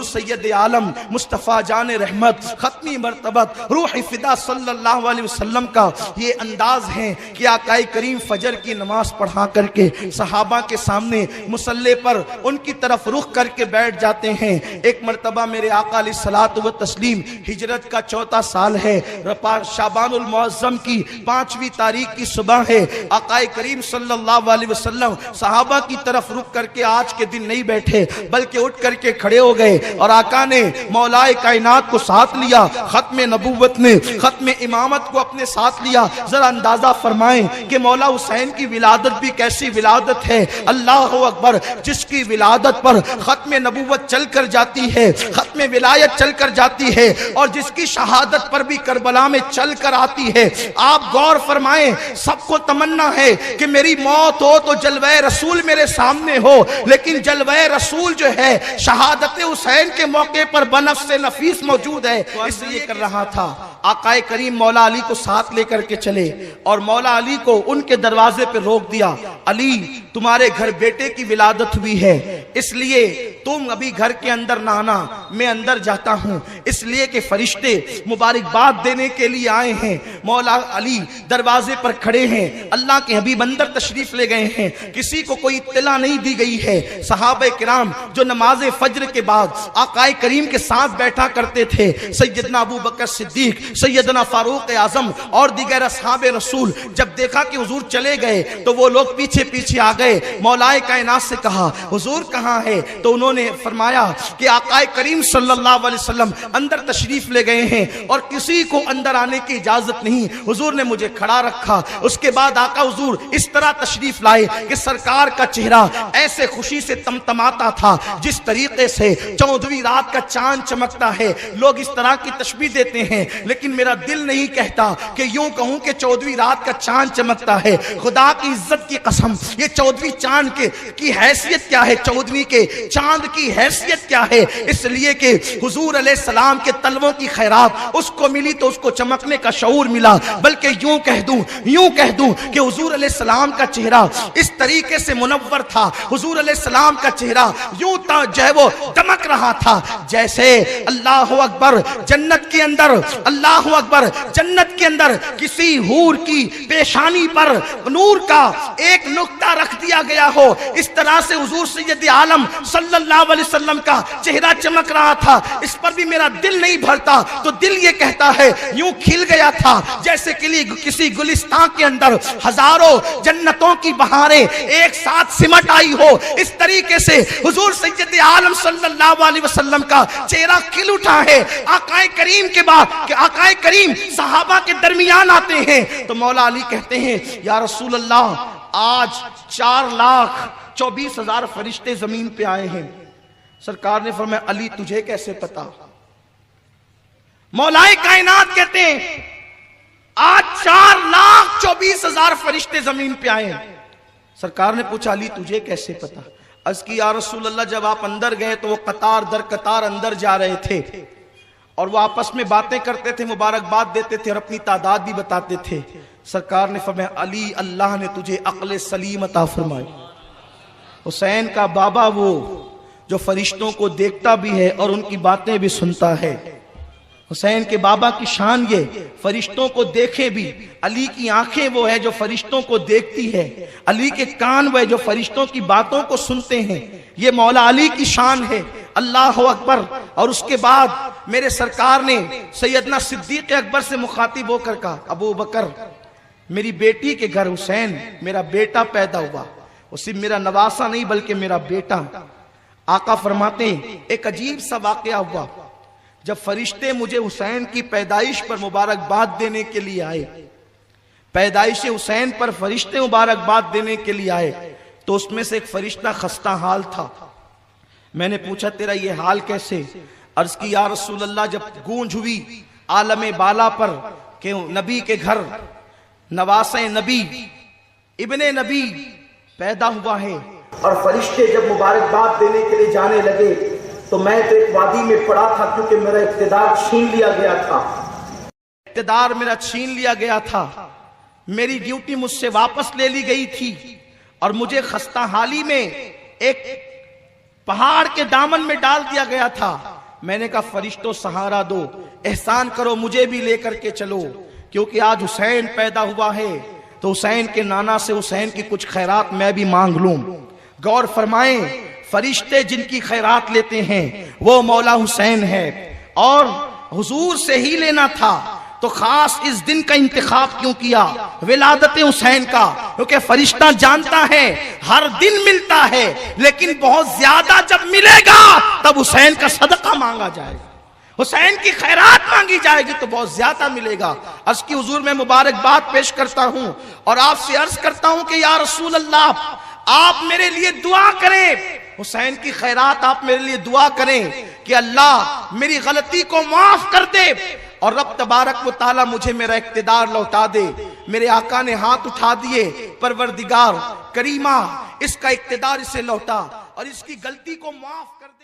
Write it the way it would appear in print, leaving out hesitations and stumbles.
سید عالم مصطفیٰ جان رحمت ختمی مرتبت روح فدا صلی اللہ علیہ وسلم کا یہ انداز ہے کہ آقا کریم فجر کی نماز پڑھا کر کے صحابہ کے سامنے مصلی پر ان کی طرف رخ کر کے بیٹھ جاتے ہیں۔ ایک مرتبہ میرے آقا علیہ الصلوۃ والتسلیم ہجرت کا 4واں سال ہے، شعبان المعظم کی 5ویں تاریخ کی صبح ہے، آقا کریم صلی اللہ علیہ وسلم صحابہ کی طرف رخ کر کے آج کے دن نہیں بیٹھے بلکہ اٹھ کر کے کھڑے ہو گئے اور آقا نے مولا کائنات کو ساتھ لیا، ختم نبوت نے ختم امامت کو اپنے ساتھ لیا۔ ذرا اندازہ فرمائیں کہ مولا حسین کی ولادت بھی کیسی ولادت ہے، اللہ اکبر، جس کی ولادت پر ختم نبوت چل کر جاتی ہے، ختم ولایت چل کر جاتی ہے، اور جس کی شہادت پر بھی کربلا میں چل کر آتی ہے۔ آپ غور فرمائیں، سب کو تمنا ہے کہ میری موت ہو تو جلوہ رسول میرے سامنے ہو، لیکن جلوہ رسول جو ہے شہادت حسین کے موقع پر بنفس نفیس موجود ہے، اس لیے کر رہا تھا۔ آقا کریم مولا علی کو ساتھ لے کر کے چلے اور مولا علی کو ان کے دروازے پہ روک دیا۔ علی، تمہارے گھر بیٹے کی ولادت ہوئی ہے، اس لیے تم ابھی گھر کے اندر نہ آنا، میں اندر جاتا ہوں، اس لیے کہ فرشتے مبارکباد دینے کے لیے آئے ہیں۔ مولا علی دروازے پر کھڑے ہیں، اللہ کے حبیب اندر تشریف لے گئے ہیں، کسی کو کوئی اطلاع نہیں دی گئی ہے۔ صحابہ کرام جو نماز فجر کے بعد آقا کریم کے ساتھ بیٹھا کرتے تھے، سیدنا ابو بکر صدیق، سیدنا فاروق اعظم اور دیگر اصحاب رسول، جب دیکھا کہ حضور چلے گئے تو وہ لوگ پیچھے پیچھے آ گئے۔ مولا کائنات سے کہا حضور کہاں ہے؟ تو انہوں نے فرمایا کہ آقا کریم صلی اللہ علیہ وسلم اندر تشریف لے گئے ہیں اور کسی کو اندر آنے کی اجازت نہیں، حضور نے مجھے کھڑا رکھا۔ اس کے بعد آقا حضور اس طرح تشریف لائے کہ سرکار کا چہرہ ایسے خوشی سے تمتماتا تھا جس طریقے سے 14ویں رات کا چاند چمکتا ہے۔ لوگ اس طرح کی تشبیہ دیتے ہیں، لیکن میرا دل نہیں کہتا کہ یوں کہوں کہ 14ویں رات کا چاند چمکتا ہے۔ خدا کی عزت کی قسم، یہ 14ویں چاند کی حیثیت کیا ہے، 14ویں کے چاند کی حیثیت کیا ہے؟ اس لیے کہ حضور علیہ السلام کے تلووں کی خیرات اس کو ملی تو اس کو چمکنے کا شعور ملا، بلکہ یوں کہہ دوں کہ حضور علیہ السلام کا چہرہ اس طریقے سے منور تھا، حضور علیہ السلام کا چہرہ یوں جو ہے وہ دمک رہا تھا جیسے اللہ اکبر جنت کے اندر، اللہ اکبر جنت کے اندر کسی حور کی پیشانی پر نور کا ایک نقطہ رکھ دیا گیا ہو، اس طرح سے حضور سید عالم صلی اللہ علیہ وسلم کا چہرہ چمک رہا تھا۔ اس پر بھی میرا دل نہیں بھرتا تو دل یہ کہتا ہے یوں کھل گیا تھا جیسے کسی گلستان کے اندر ہزاروں جنتوں کی بہاریں ایک ساتھ سمٹ آئی ہو، اس طریقے سے حضور سید عالم صلی اللہ علیہ وسلم کا چہرہ کھل اٹھا ہے۔ آقا کریم کے بعد کہ آقا کریم صحابہ کے درمیان آتے ہیں تو مولا علی کہتے ہیں یا رسول اللہ، آج 4,24,000 فرشتے زمین پہ آئے ہیں۔ سرکار نے فرمایا علی تجھے کیسے پتا؟ مولا کائنات کہتے ہیں آج 4,24,000 فرشتے زمین پہ آئے ہیں۔ سرکار نے پوچھا علی تجھے کیسے پتا؟ عرض کی یا رسول اللہ، جب آپ اندر گئے تو وہ قطار در قطار اندر جا رہے تھے اور وہ آپس میں باتیں کرتے تھے، مبارکباد دیتے تھے اور اپنی تعداد بھی بتاتے تھے۔ سرکار نے فرمایا علی اللہ نے تجھے عقل سلیم عطا فرمائی۔ حسین کا بابا وہ جو فرشتوں کو دیکھتا بھی ہے اور ان کی باتیں بھی سنتا ہے۔ حسین کے بابا کی شان یہ فرشتوں کو دیکھے بھی، علی کی آنکھیں وہ ہے جو فرشتوں کو دیکھتی ہے، علی کے کان وہ ہے جو فرشتوں کی باتوں کو سنتے ہیں۔ یہ مولا علی کی شان ہے، اللہ اکبر۔ اور اس کے بعد میرے سرکار نے سیدنا صدیق اکبر سے مخاطب ہو کر کہا ابو بکر، میری بیٹی کے گھر حسین میرا بیٹا پیدا ہوا، وہ صرف میرا نواسا نہیں بلکہ میرا بیٹا۔ آقا فرماتے ہیں ایک عجیب سا واقعہ ہوا، جب فرشتے مجھے حسین کی پیدائش پر مبارکباد دینے کے لیے آئے، پیدائش حسین پر فرشتے مبارکباد دینے کے لیے آئے تو اس میں سے ایک فرشتہ خستہ حال تھا۔ میں نے پوچھا تیرا یہ حال کیسے؟ عرض کی یا رسول اللہ، جب گونج ہوئی عالم بالا پر کہ نبی کے گھر نواسہ نبی ابن نبی پیدا ہوا ہے اور فرشتے جب مبارکباد دینے کے لیے جانے لگے تو میں تو ایک وادی میں پڑا تھا کیونکہ میرا اقتدار چھین لیا گیا تھا، اقتدار میرا چھین لیا گیا تھا، میری ڈیوٹی مجھ سے واپس لے لی گئی تھی اور مجھے خستہ حالی میں ایک پہاڑ کے دامن میں ڈال دیا گیا تھا. میں نے کہا فرشتوں سہارا دو، احسان کرو مجھے بھی لے کر کے چلو، کیونکہ آج حسین پیدا ہوا ہے تو حسین کے نانا سے حسین کی کچھ خیرات میں بھی مانگ لوں. غور فرمائیں، فرشتے جن کی خیرات لیتے ہیں وہ مولا حسین ہے، اور حضور سے ہی لینا تھا تو خاص اس دن کا انتخاب کیوں کیا، ولادت حسین کا؟ کیونکہ فرشتہ جانتا ہے ہر دن ملتا ہے، لیکن بہت زیادہ جب ملے گا تب حسین کا صدقہ مانگا جائے گا، حسین کی خیرات مانگی جائے گی تو بہت زیادہ ملے گا. عرض کی حضور میں مبارکباد پیش کرتا ہوں اور آپ سے عرض کرتا ہوں کہ یا رسول اللہ آپ میرے لیے دعا کریں، حسین کی خیرات آپ میرے لیے دعا کریں کہ اللہ میری غلطی کو معاف کر دے اور رب تبارک و تعالی مجھے میرا اقتدار لوٹا دے. میرے آقا نے ہاتھ اٹھا دیے، پروردگار کریمہ اس کا اقتدار اسے لوٹا اور اس کی غلطی کو معاف کر دے.